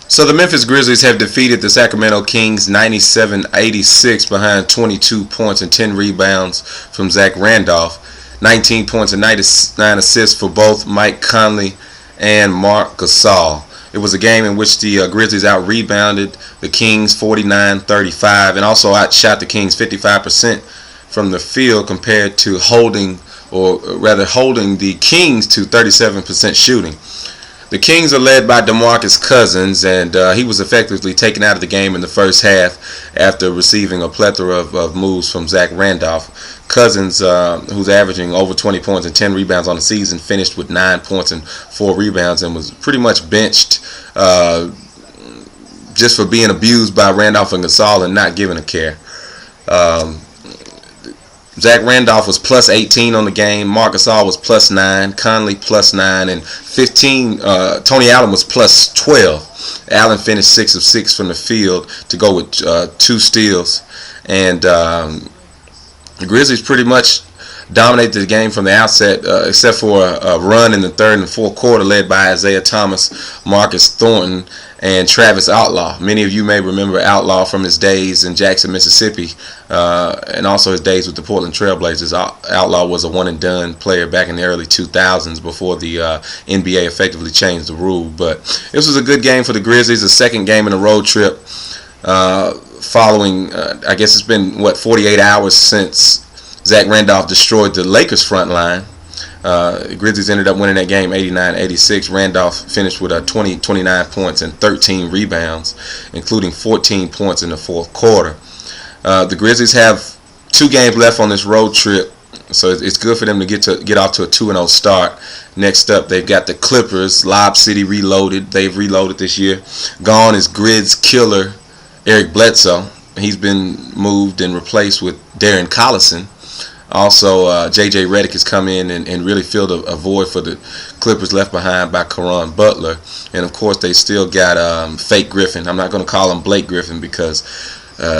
So the Memphis Grizzlies have defeated the Sacramento Kings 97-86 behind 22 points and 10 rebounds from Zach Randolph, 19 points and 9 assists for both Mike Conley and Marc Gasol. It was a game in which the Grizzlies out-rebounded the Kings 49-35 and also outshot the Kings 55% from the field compared to holding the Kings to 37% shooting. The Kings are led by DeMarcus Cousins, and he was effectively taken out of the game in the first half after receiving a plethora of moves from Zach Randolph. Cousins, who's averaging over 20 points and 10 rebounds on the season, finished with 9 points and 4 rebounds and was pretty much benched just for being abused by Randolph and Gasol and not giving a care. Zach Randolph was plus 18 on the game. Marc Gasol was plus 9. Conley plus 9. And 15. Tony Allen was plus 12. Allen finished 6 of 6 from the field to go with 2 steals. And the Grizzlies pretty much dominated the game from the outset, except for a run in the third and fourth quarter led by Isaiah Thomas, Marcus Thornton, and Travis Outlaw. Many of you may remember Outlaw from his days in Jackson, Mississippi, and also his days with the Portland Trail Blazers. Outlaw was a one-and-done player back in the early 2000s before the NBA effectively changed the rule. But this was a good game for the Grizzlies, the second game in a road trip following, I guess it's been, 48 hours since Zach Randolph destroyed the Lakers' front line. Grizzlies ended up winning that game 89-86. Randolph finished with 29 points and 13 rebounds, including 14 points in the fourth quarter. The Grizzlies have 2 games left on this road trip, so it's good for them to get off to a 2-0 start. Next up, they've got the Clippers. Lob City reloaded. They've reloaded this year. Gone is Grizz killer Eric Bledsoe. He's been moved and replaced with Darren Collison. Also, J.J. Redick has come in and really filled a void for the Clippers left behind by Caron Butler. And, of course, they still got fake Griffin. I'm not going to call him Blake Griffin because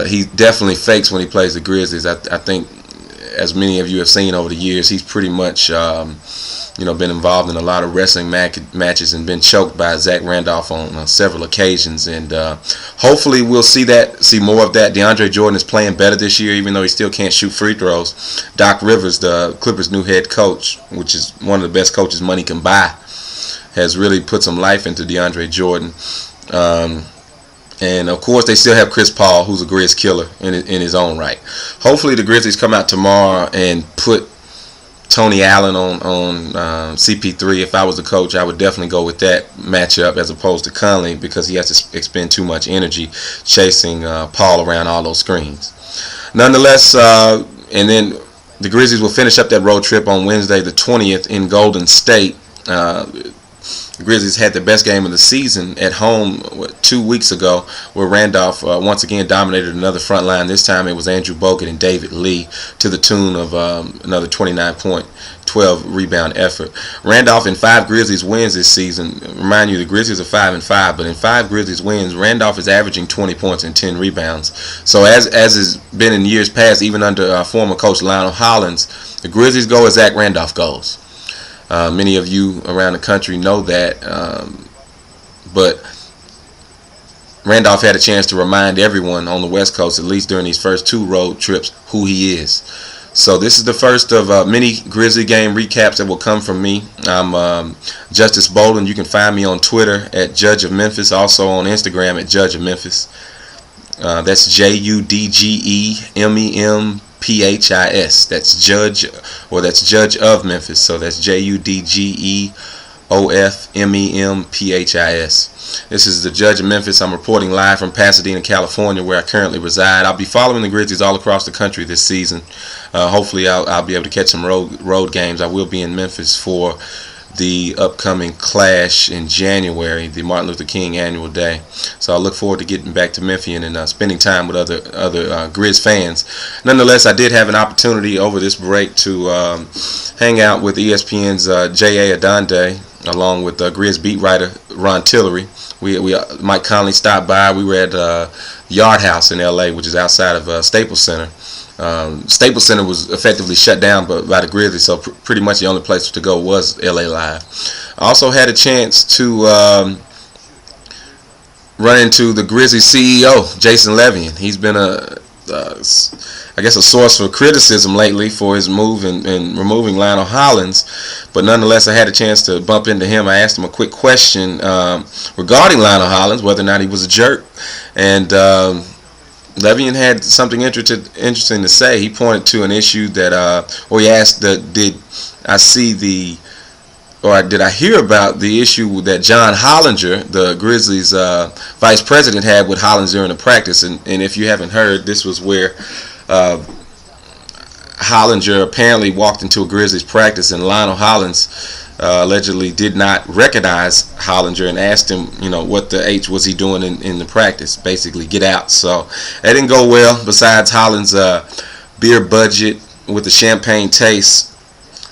he definitely fakes when he plays the Grizzlies. I think, as many of you have seen over the years, he's pretty much been involved in a lot of wrestling matches and been choked by Zach Randolph on several occasions. And hopefully we'll see more of that. DeAndre Jordan is playing better this year, even though he still can't shoot free throws. Doc Rivers, the Clippers' new head coach, which is one of the best coaches money can buy, has really put some life into DeAndre Jordan. And, of course, they still have Chris Paul, who's a Grizz killer in his own right. Hopefully the Grizzlies come out tomorrow and put Tony Allen on CP3. If I was the coach, I would definitely go with that matchup as opposed to Conley because he has to expend too much energy chasing Paul around all those screens. Nonetheless, and then the Grizzlies will finish up that road trip on Wednesday the 20th in Golden State. The Grizzlies had the best game of the season at home 2 weeks ago, where Randolph once again dominated another front line. This time it was Andrew Bogut and David Lee to the tune of another 29-point, 12-rebound effort. Randolph in 5 Grizzlies wins this season. Remind you, the Grizzlies are 5-5, but in 5 Grizzlies wins, Randolph is averaging 20 points and 10 rebounds. So as has been in years past, even under former coach Lionel Hollins, the Grizzlies go as Zach Randolph goes. Many of you around the country know that, but Randolph had a chance to remind everyone on the West Coast, at least during these first 2 road trips, who he is. So this is the first of many Grizzly game recaps that will come from me. I'm Justice Bolden. You can find me on Twitter at Judge of Memphis, also on Instagram at Judge of Memphis. That's JUDGEMEMPHIS. That's Judge, or that's Judge of Memphis. So that's JUDGEOFMEMPHIS. This is the Judge of Memphis. I'm reporting live from Pasadena, California, where I currently reside. I'll be following the Grizzlies all across the country this season. Hopefully I'll be able to catch some road games. I will be in Memphis for the upcoming clash in January, the Martin Luther King annual day. So I look forward to getting back to Memphian and spending time with other Grizz fans. Nonetheless, I did have an opportunity over this break to hang out with ESPN's J.A. Adonde, along with Grizz beat writer Ron Tillery. Mike Conley stopped by. We were at Yard House in L.A., which is outside of Staples Center. Staples Center was effectively shut down by the Grizzlies, so pretty much the only place to go was LA Live. I also had a chance to run into the Grizzlies CEO, Jason Levian. He's been I guess a source for criticism lately for his move in removing Lionel Hollins, but nonetheless I had a chance to bump into him. I asked him a quick question regarding Lionel Hollins, whether or not he was a jerk, and Levian had something interesting to say. He pointed to an issue that, or he asked, did I hear about the issue that John Hollinger, the Grizzlies vice president, had with Hollins during the practice? And if you haven't heard, this was where Hollinger apparently walked into a Grizzlies practice, and Lionel Hollins allegedly did not recognize Hollinger and asked him, what the H was he doing in the practice? Basically, get out. So that didn't go well. Besides Hollins' beer budget with the champagne taste,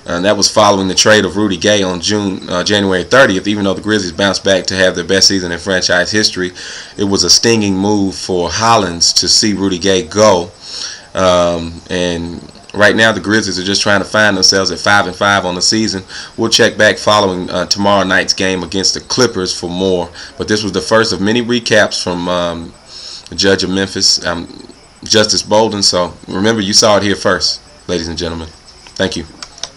and that was following the trade of Rudy Gay on January 30th. Even though the Grizzlies bounced back to have their best season in franchise history, it was a stinging move for Hollins to see Rudy Gay go. And right now the Grizzlies are just trying to find themselves at 5-5 on the season. We'll check back following tomorrow night's game against the Clippers for more. But this was the first of many recaps from the Judge of Memphis, Justice Bolden. So remember, you saw it here first, ladies and gentlemen. Thank you.